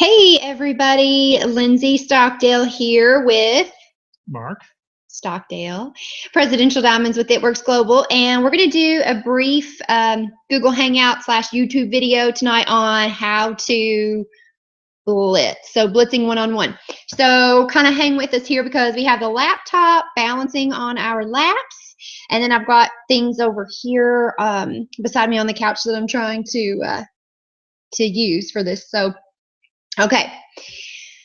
Hey everybody, Lindsay Stockdale here with Mark. Stockdale, Presidential Diamonds with It Works Global, and we're going to do a brief Google Hangout / YouTube video tonight on how to blitz. So blitzing one-on-one. So kind of hang with us here because we have the laptop balancing on our laps, and then I've got things over here beside me on the couch that I'm trying to use for this. So okay.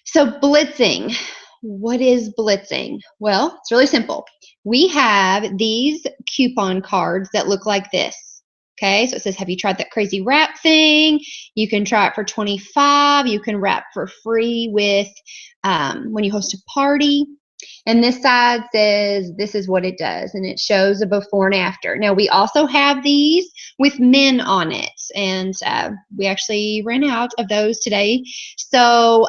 So blitzing. What is blitzing? Well, it's really simple. We have these coupon cards that look like this. Okay, so it says, have you tried that crazy wrap thing? You can try it for 25. You can wrap for free with when you host a party. And this side says this is what it does, and it shows a before and after. Now, we also have these with men on it, and we actually ran out of those today. So,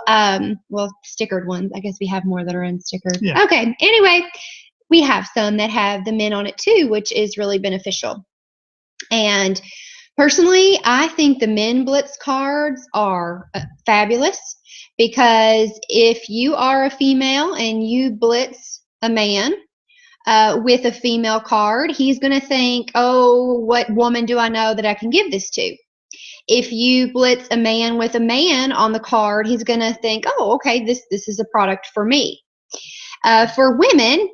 well, stickered ones. I guess we have more that are unstickered. Yeah. Okay, anyway, we have some that have the men on it too, which is really beneficial. And personally, I think the men blitz cards are fabulous because if you are a female and you blitz a man with a female card, he's going to think, oh, what woman do I know that I can give this to? If you blitz a man with a man on the card, he's going to think, oh, okay, this is a product for me. For women,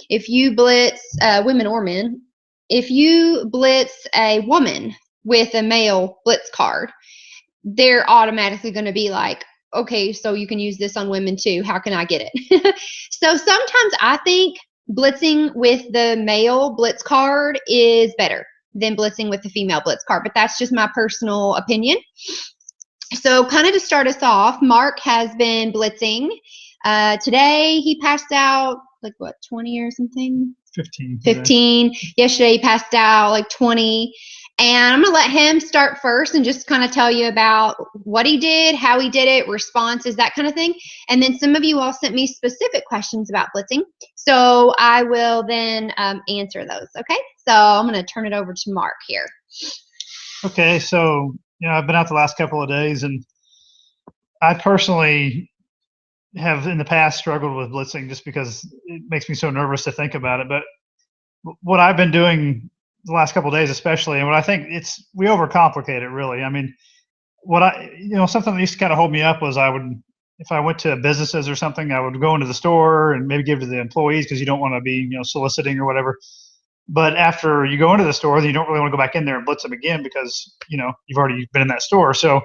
if you blitz women or men, if you blitz a woman with a male blitz card, they're automatically going to be like, okay, so you can use this on women too. How can I get it? So sometimes I think blitzing with the male blitz card is better than blitzing with the female blitz card, but that's just my personal opinion. So kind of to start us off, Mark has been blitzing. Today he passed out like what, 20 or something? 15. 15. Yesterday he passed out like 20. And I'm going to let him start first and just kind of tell you about what he did, how he did it, responses, that kind of thing. And then some of you all sent me specific questions about blitzing. So I will then answer those. Okay. So I'm going to turn it over to Mark here. Okay. So, I've been out the last couple of days, and I personally have in the past struggled with blitzing just because it makes me so nervous to think about it. But what I've been doing the last couple of days, especially, and what I think we overcomplicate it really. I mean, something that used to kind of hold me up was if I went to businesses or something, I would go into the store and maybe give to the employees because you don't want to be, soliciting or whatever. But after you go into the store, then you don't really want to go back in there and blitz them again because, you've already been in that store. So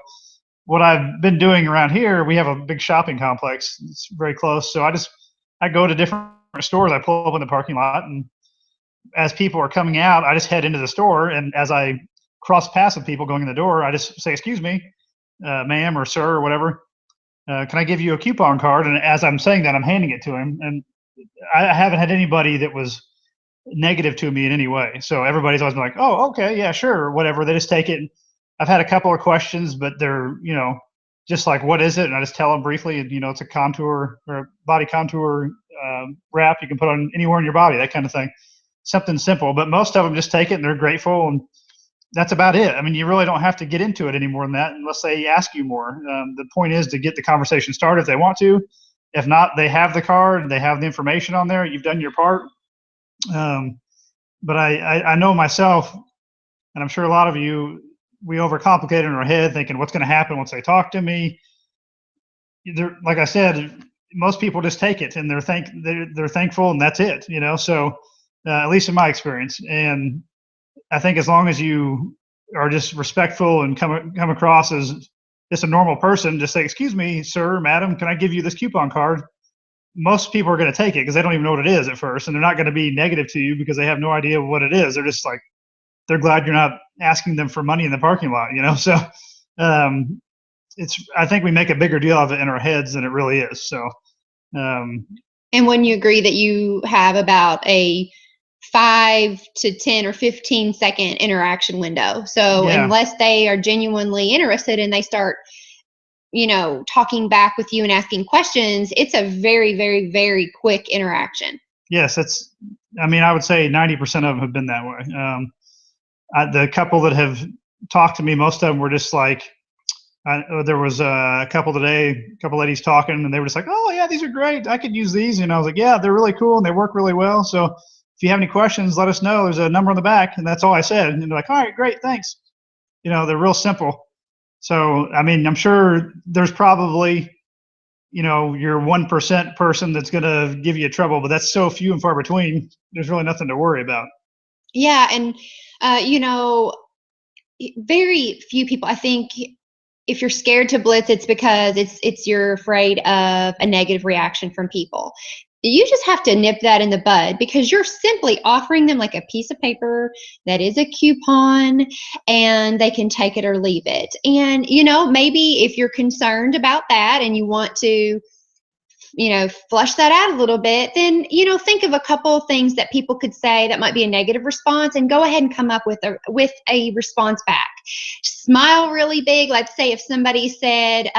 what I've been doing around here, we have a big shopping complex. It's very close. So I go to different stores. I pull up in the parking lot, and as people are coming out, I just head into the store. And as I cross paths with people going in the door, I just say, excuse me, ma'am or sir or whatever. Can I give you a coupon card? And as I'm saying that, I'm handing it to him. And I haven't had anybody that was negative to me in any way. So everybody's always been like, oh, okay, yeah, sure, or whatever. They just take it. I've had a couple of questions, but they're, just like, what is it? And I just tell them briefly, it's a contour or a body contour wrap you can put on anywhere in your body, that kind of thing. Something simple. But most of them just take it and they're grateful. And that's about it. I mean, you really don't have to get into it any more than that unless they ask you more. The point is to get the conversation started if they want to. If not, they have the card, they have the information on there. You've done your part. But I know myself, and I'm sure a lot of you, we overcomplicate it in our head thinking what's going to happen once they talk to me. Like I said, most people just take it and they're thankful, and that's it, so at least in my experience. And I think as long as you are just respectful and come across as just a normal person, just say, excuse me, sir, madam, can I give you this coupon card? Most people are going to take it because they don't even know what it is at first, and they're not going to be negative to you because they have no idea what it is. They're just like, they're glad you're not asking them for money in the parking lot, So I think we make a bigger deal of it in our heads than it really is. So. And when you agree that you have about a 5 to 10 or 15 second interaction window. So Yeah. Unless they are genuinely interested and they start, talking back with you and asking questions, it's a very, very, very quick interaction. Yes, I would say 90% of them have been that way. The couple that have talked to me, most of them were just like, There was a couple today, a couple ladies talking, and they were just like, "Oh yeah, these are great. I could use these." And I was like, "Yeah, they're really cool and they work really well. So if you have any questions, let us know. There's a number on the back." And that's all I said. And they're like, "All right, great, thanks." They're real simple. So I mean, I'm sure there's probably your 1% person that's going to give you trouble, but that's so few and far between. There's really nothing to worry about. Yeah, and very few people. I think if you're scared to blitz, it's because you're afraid of a negative reaction from people. You just have to nip that in the bud, because you're simply offering them like a piece of paper that is a coupon, and they can take it or leave it. And maybe if you're concerned about that and you want to flush that out a little bit, then think of a couple of things that people could say that might be a negative response, and go ahead and come up with a response back. Smile really big. Let's say if somebody said,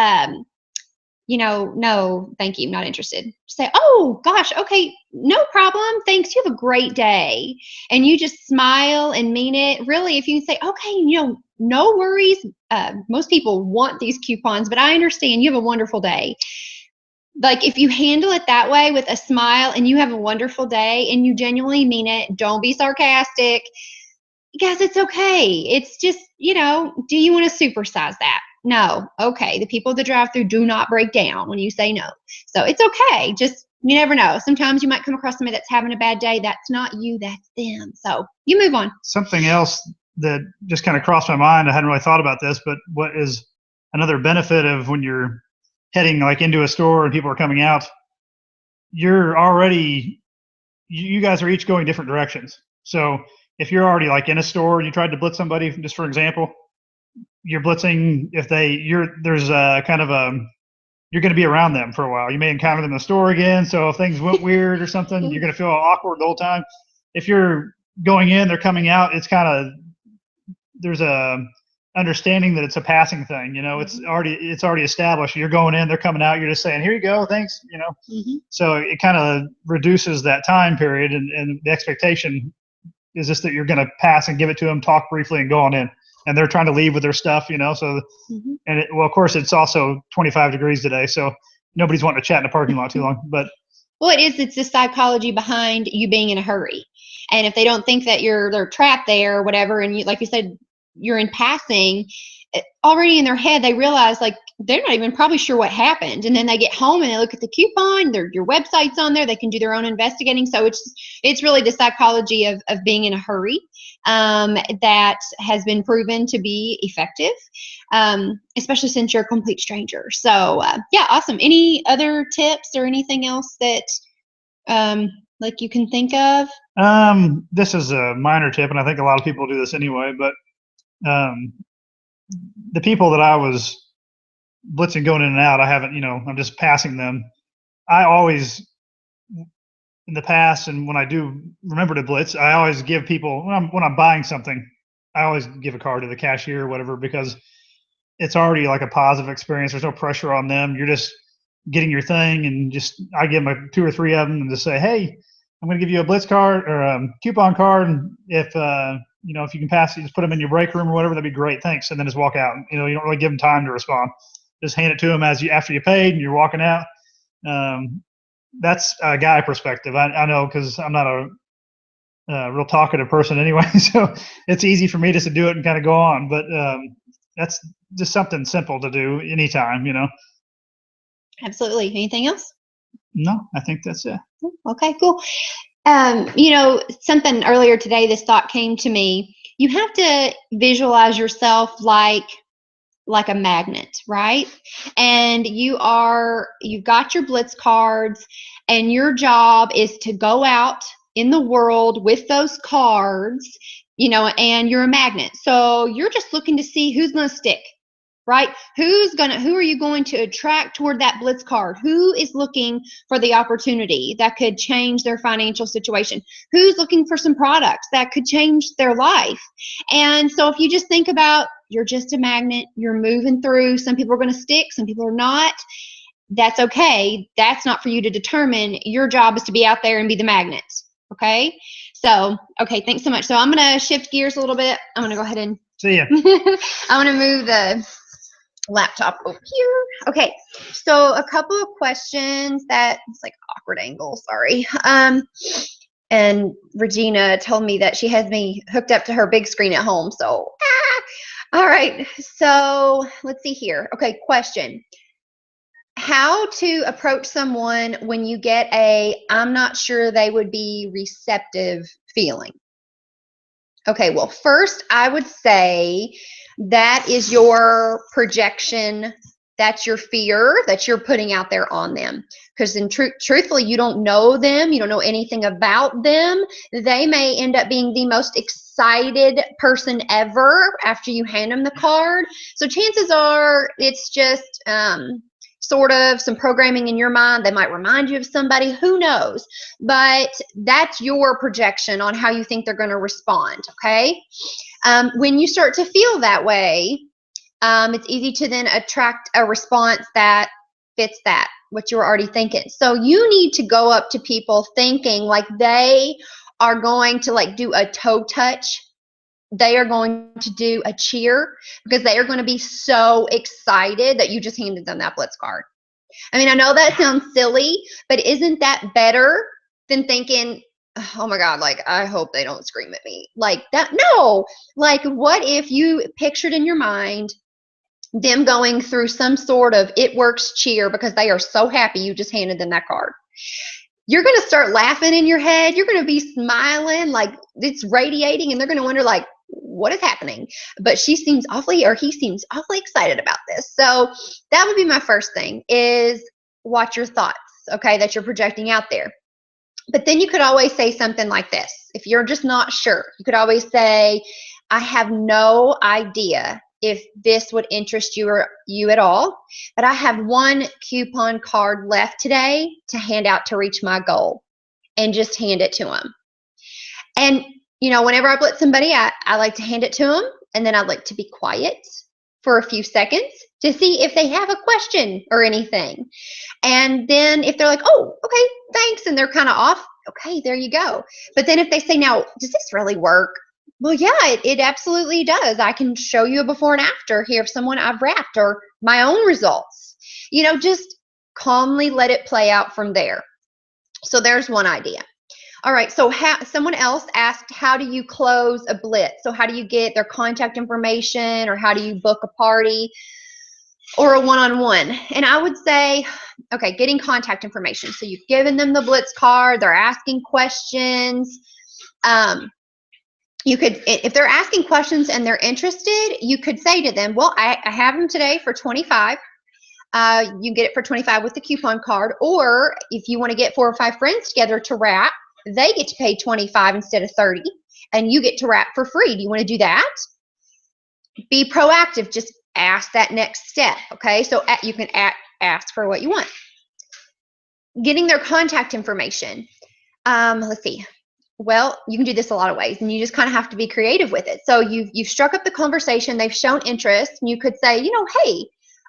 no, thank you, not interested. Say, oh gosh, okay, no problem, thanks, you have a great day. And you just smile and mean it. Really, if you can say, okay, no worries. Most people want these coupons, but I understand, you have a wonderful day. Like, if you handle it that way with a smile and you have a wonderful day and you genuinely mean it, don't be sarcastic. Guys, it's okay. It's just, do you want to supersize that? No. Okay. The people that drive through do not break down when you say no. So it's okay. Just, you never know. Sometimes you might come across somebody that's having a bad day. That's not you, that's them. So you move on. Something else that just kind of crossed my mind, I hadn't really thought about this, but what is another benefit of when you're heading like into a store and people are coming out, you guys are each going different directions. So if you're already like in a store and you tried to blitz somebody, just for example, you're blitzing if there's a kind of you're going to be around them for a while. You may encounter them in the store again. So if things went weird or something, you're going to feel awkward the whole time. If you're going in, they're coming out, it's kind of, there's a understanding that it's a passing thing. It's already established. You're going in, they're coming out, you're just saying, here you go, thanks. So it kind of reduces that time period, and the expectation is just that you're going to pass and give it to them, talk briefly, and go on in. And they're trying to leave with their stuff, so and of course it's also 25 degrees today, so nobody's wanting to chat in the parking lot too long. But well, it's the psychology behind you being in a hurry. And if they don't think that they're trapped there or whatever, and you, like you said, you're in passing, already in their head they realize, like, they're not even probably sure what happened, and then they get home and they look at the coupon, your website's on there, they can do their own investigating. So it's really the psychology of being in a hurry that has been proven to be effective, especially since you're a complete stranger. So yeah, awesome. Any other tips or anything else that like you can think of? This is a minor tip, and I think a lot of people do this anyway, but the people that I was blitzing going in and out, I haven't, I'm just passing them. I always, in the past, and when I do remember to blitz, I always give people, when I'm buying something, I always give a card to the cashier or whatever, because it's already like a positive experience. There's no pressure on them. You're just getting your thing, and I give them 2 or 3 of them and just say, hey, I'm going to give you a blitz card or a coupon card. And if you can pass it, just put them in your break room or whatever, that'd be great. Thanks. And then just walk out. You don't really give them time to respond. Just hand it to them after you paid and you're walking out. That's a guy perspective. I know, because I'm not a real talkative person anyway, so it's easy for me just to do it and kind of go on. But that's just something simple to do anytime. Absolutely. Anything else? No, I think that's it. Okay, cool. Something earlier today, this thought came to me. You have to visualize yourself like a magnet, right? And you've got your blitz cards, and your job is to go out in the world with those cards, and you're a magnet. So you're just looking to see who's going to stick, right? Who are you going to attract toward that blitz card? Who is looking for the opportunity that could change their financial situation? Who's looking for some products that could change their life? And so if you just think about, you're just a magnet, you're moving through, some people are going to stick, some people are not. That's okay. That's not for you to determine. Your job is to be out there and be the magnet. Okay? So, okay, thanks so much. So I'm going to shift gears a little bit. I'm going to go ahead and see ya. I'm going to move laptop over here. Okay, so a couple of questions that it's like awkward angle, sorry. And Regina told me that she has me hooked up to her big screen at home. So, all right. So let's see here. Okay, question. How to approach someone when you get a I'm not sure they would be receptive feeling? Okay, well, first, I would say that is your projection. That's your fear that you're putting out there on them. Because truthfully, you don't know them. You don't know anything about them. They may end up being the most excited person ever after you hand them the card. So chances are it's just sort of some programming in your mind. They might remind you of somebody. Who knows? But that's your projection on how you think they're going to respond, okay? When you start to feel that way, it's easy to then attract a response that fits that, what you were already thinking. So you need to go up to people thinking like they are going to like do a toe touch. They are going to do a cheer because they are going to be so excited that you just handed them that Blitz card. I mean, I know that sounds silly, but isn't that better than thinking, oh my God, like, I hope they don't scream at me? Like that, no. Like, what if you pictured in your mind them going through some sort of it works cheer because they are so happy you just handed them that card? You're going to start laughing in your head. You're going to be smiling like it's radiating, and they're going to wonder, like, what is happening? But she seems awfully, or he seems awfully excited about this. So that would be my first thing, is watch your thoughts, okay, that you're projecting out there. But then you could always say something like this. If you're just not sure, you could always say, I have no idea if this would interest you at all, but I have one coupon card left today to hand out to reach my goal, and just hand it to them. And, you know, whenever I blitz somebody, I like to hand it to them, and then I like to be quiet for a few seconds to see if they have a question or anything. And then if they're like, oh, okay, thanks, and they're kind of off, okay, there you go. But then if they say, now, does this really work? Well, yeah, it absolutely does. I can show you a before and after here of someone I've wrapped or my own results. You know, just calmly let it play out from there. So there's one idea. All right, so someone else asked, how do you close a blitz? So how do you get their contact information, or how do you book a party or a one-on-one? And I would say, okay, getting contact information. So you've given them the blitz card, they're asking questions. You could, if they're asking questions and they're interested, you could say to them, well, I have them today for 25. You get it for 25 with the coupon card. Or if you want to get 4 or 5 friends together to wrap, they get to pay 25 instead of 30, and you get to wrap for free. Do you want to do that? Be proactive. Just ask that next step. Okay, so you can ask for what you want. Getting their contact information. Let's see. Well, you can do this a lot of ways, and you just kind of have to be creative with it. So you've struck up the conversation, they've shown interest, and you could say, you know, hey,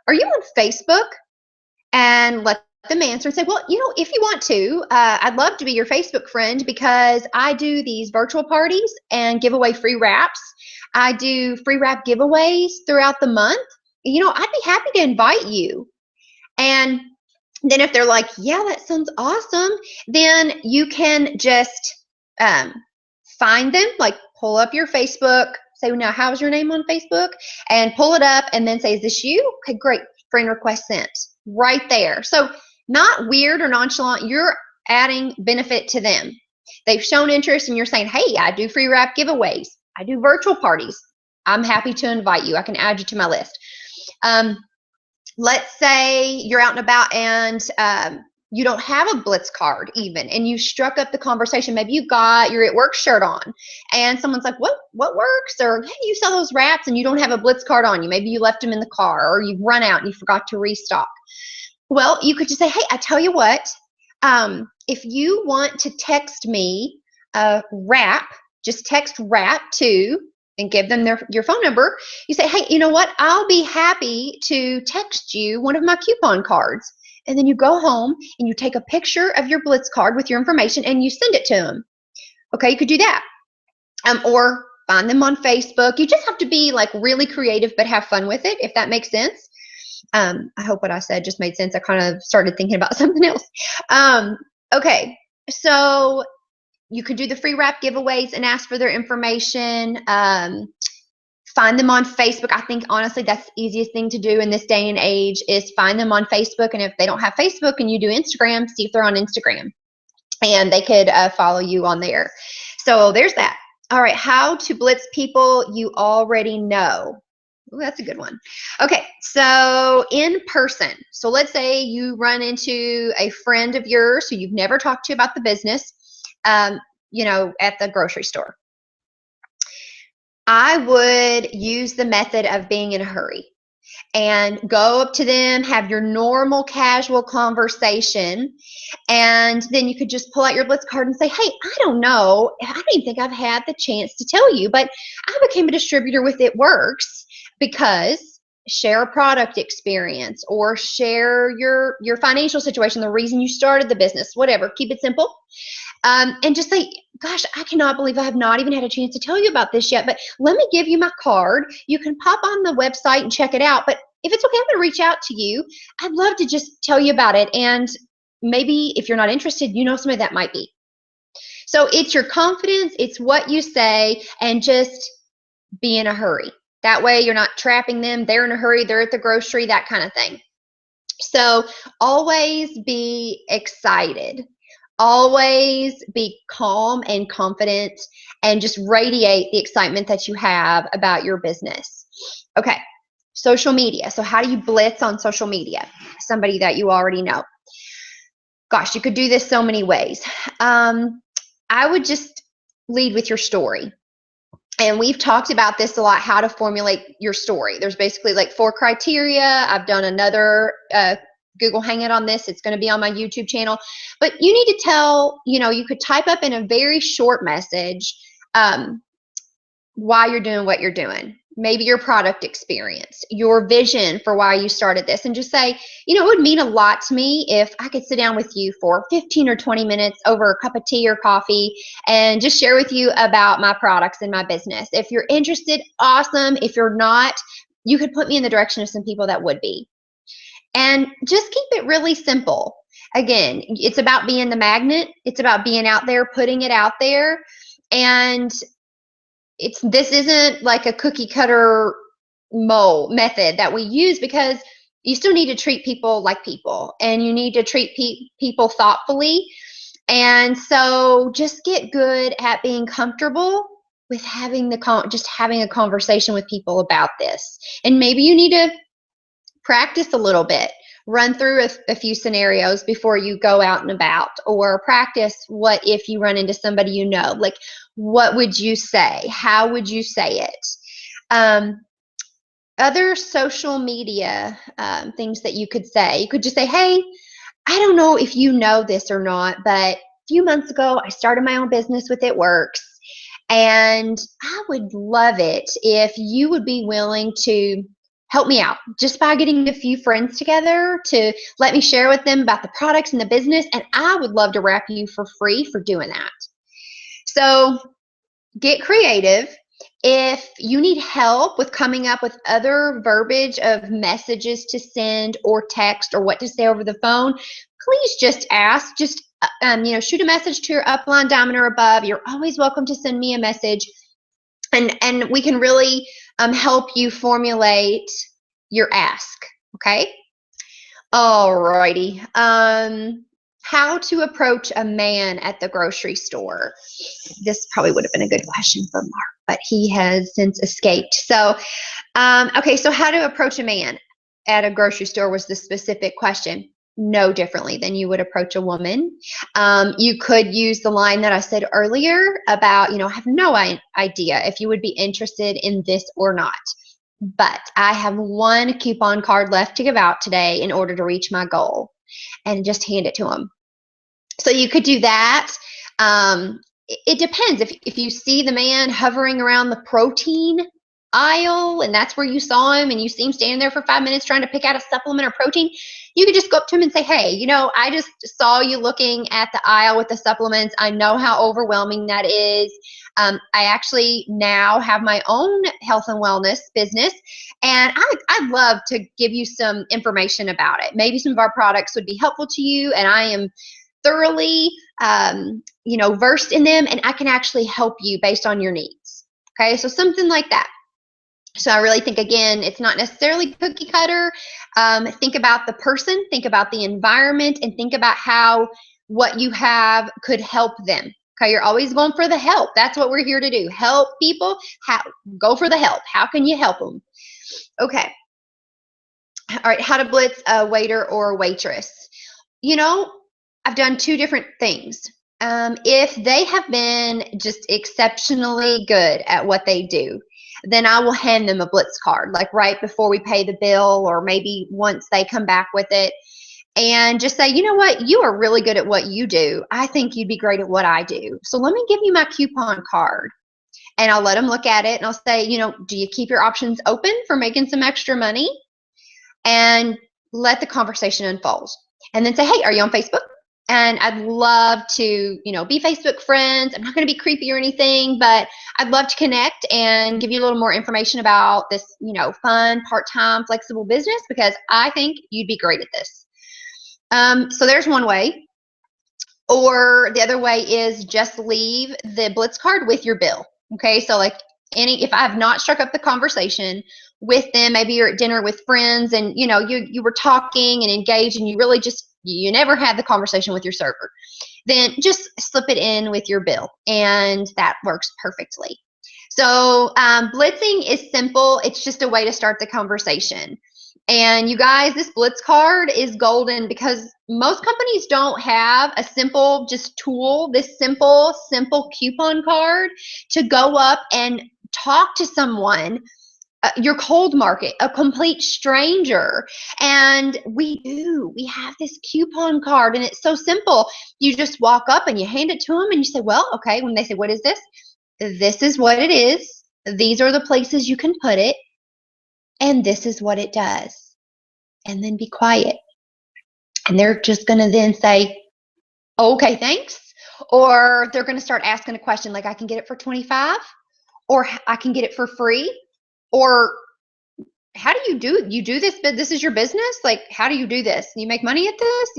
are you on Facebook? And let them answer and say, well, you know, if you want to, I'd love to be your Facebook friend because I do these virtual parties and give away free wraps. I do free wrap giveaways throughout the month. You know, I'd be happy to invite you. And then if they're like, yeah, that sounds awesome, then you can just find them, like pull up your Facebook, say, now, how's your name on Facebook? And pull it up and then say, is this you? Okay, great. Friend request sent. Right there. So not weird or nonchalant. You're adding benefit to them. They've shown interest, and you're saying, hey, I do free wrap giveaways. I do virtual parties. I'm happy to invite you. I can add you to my list. Let's say you're out and about and you don't have a blitz card even, and you struck up the conversation. Maybe you got your It Works shirt on, and someone's like, what works? Or, hey, you sell those wraps and you don't have a blitz card on you. Maybe you left them in the car, or you've run out and you forgot to restock. Well, you could just say, hey, I tell you what, if you want to text me a wrap, just text wrap to, and give them your phone number. You say, hey, you know what? I'll be happy to text you one of my coupon cards. And then you go home and you take a picture of your blitz card with your information and you send it to them. Okay, you could do that. Or find them on Facebook. You just have to be like really creative but have fun with it, if that makes sense. I hope what I said just made sense. I kind of started thinking about something else. Okay, so you could do the free wrap giveaways and ask for their information. Find them on Facebook. I think honestly that's the easiest thing to do in this day and age is find them on Facebook. And if they don't have Facebook and you do Instagram, see if they're on Instagram. And they could follow you on there. So there's that. All right, how to blitz people you already know. Ooh, that's a good one. Okay, so in person. So let's say you run into a friend of yours who you've never talked to about the business, you know, at the grocery store. I would use the method of being in a hurry and go up to them, have your normal casual conversation, and then you could just pull out your Blitz card and say, hey, I don't know, I don't even think I've had the chance to tell you, but I became a distributor with It Works because share a product experience or share your financial situation, the reason you started the business, whatever. Keep it simple. And just say, gosh, I cannot believe I have not even had a chance to tell you about this yet, but let me give you my card. You can pop on the website and check it out. But if it's okay, I'm going to reach out to you. I'd love to just tell you about it. And maybe if you're not interested, you know somebody that might be. So it's your confidence, it's what you say, and just be in a hurry. That way you're not trapping them. They're in a hurry. They're at the grocery, that kind of thing. So always be excited. Always be calm and confident and just radiate the excitement that you have about your business. Okay, social media. So how do you blitz on social media? Somebody that you already know. Gosh, you could do this so many ways. I would just lead with your story. And we've talked about this a lot, how to formulate your story. There's basically like 4 criteria. I've done another Google Hangout on this. It's going to be on my YouTube channel. But you need to tell, you know, you could type up in a very short message why you're doing what you're doing. Maybe your product experience, your vision for why you started this, and just say, you know, it would mean a lot to me if I could sit down with you for 15 or 20 minutes over a cup of tea or coffee and just share with you about my products and my business. If you're interested, awesome. If you're not, you could put me in the direction of some people that would be. And just keep it really simple. Again, it's about being the magnet. It's about being out there, putting it out there. And this isn't like a cookie cutter method that we use, because you still need to treat people like people, and you need to treat people thoughtfully. And so just get good at being comfortable with having just having a conversation with people about this. And maybe you need to practice a little bit, run through a few scenarios before you go out and about, or practice what if you run into somebody you know, like what would you say? How would you say it? Other social media things that you could say. You could just say, hey, I don't know if you know this or not, but a few months ago, I started my own business with It Works. And I would love it if you would be willing to help me out just by getting a few friends together to let me share with them about the products and the business. And I would love to wrap you for free for doing that. So get creative. If you need help with coming up with other verbiage of messages to send or text or what to say over the phone, please just ask. Just shoot a message to your upline, diamond, or above. You're always welcome to send me a message, and we can really help you formulate your ask. Okay. All righty. How to approach a man at the grocery store. This probably would have been a good question for Mark, but he has since escaped. So, okay, so how to approach a man at a grocery store was the specific question. No differently than you would approach a woman. You could use the line that I said earlier about, I have no idea if you would be interested in this or not, but I have one coupon card left to give out today in order to reach my goal, and just hand it to him. So you could do that. It depends. If you see the man hovering around the protein aisle and that's where you saw him and you see him standing there for 5 minutes trying to pick out a supplement or protein, you could just go up to him and say, hey, I just saw you looking at the aisle with the supplements. I know how overwhelming that is. I actually now have my own health and wellness business, and I'd love to give you some information about it. Maybe some of our products would be helpful to you, and I am thoroughly, versed in them, and I can actually help you based on your needs. Okay, so something like that. So I really think, again, it's not necessarily cookie cutter. Think about the person, think about the environment, and think about how what you have could help them. Okay, you're always going for the help. That's what we're here to do. Help people. Go for the help. How can you help them? Okay. All right, how to blitz a waiter or a waitress. I've done two different things. If they have been just exceptionally good at what they do, then I will hand them a blitz card, like right before we pay the bill, or maybe once they come back with it, and just say, you know what, you are really good at what you do. I think you'd be great at what I do. So let me give you my coupon card. And I'll let them look at it and I'll say, do you keep your options open for making some extra money? And let the conversation unfold. And then say, hey, are you on Facebook? And I'd love to, be Facebook friends. I'm not going to be creepy or anything, but I'd love to connect and give you a little more information about this, fun, part-time, flexible business, because I think you'd be great at this. So there's one way. Or the other way is just leave the blitz card with your bill. Okay, so like if I have not struck up the conversation with them, maybe you're at dinner with friends and you were talking and engaged and you never had the conversation with your server, then just slip it in with your bill, and that works perfectly. So blitzing is simple. It's just a way to start the conversation. And you guys, this blitz card is golden because most companies don't have a simple just tool, this simple coupon card to go up and talk to someone, your cold market, a complete stranger. And we have this coupon card, and it's so simple. You just walk up and you hand it to them and you say, well, okay, when they say, what is this? This is what it is. These are the places you can put it. And this is what it does. And then be quiet. And they're just going to then say, oh, okay, thanks. Or they're going to start asking a question like, I can get it for $25, or I can get it for free, or how do you do this? But this is your business. Like, how do you do this? You make money at this?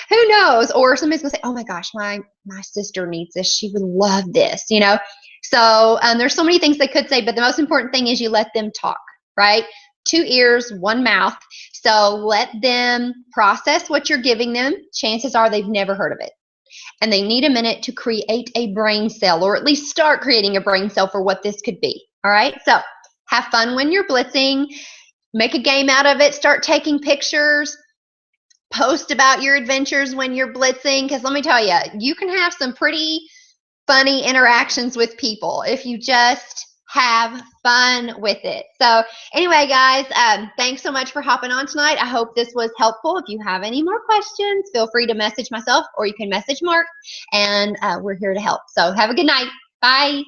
Who knows? Or somebody's going to say, oh my gosh, my sister needs this. She would love this, So there's so many things they could say, but the most important thing is you let them talk, right? 2 ears, 1 mouth. So let them process what you're giving them. Chances are they've never heard of it. And they need a minute to create a brain cell, or at least start creating a brain cell for what this could be. All right. So have fun when you're blitzing. Make a game out of it. Start taking pictures. Post about your adventures when you're blitzing. Because let me tell you, you can have some pretty funny interactions with people if you just have fun with it. So anyway, guys, thanks so much for hopping on tonight. I hope this was helpful. If you have any more questions, feel free to message myself, or you can message Mark, and we're here to help. So have a good night. Bye.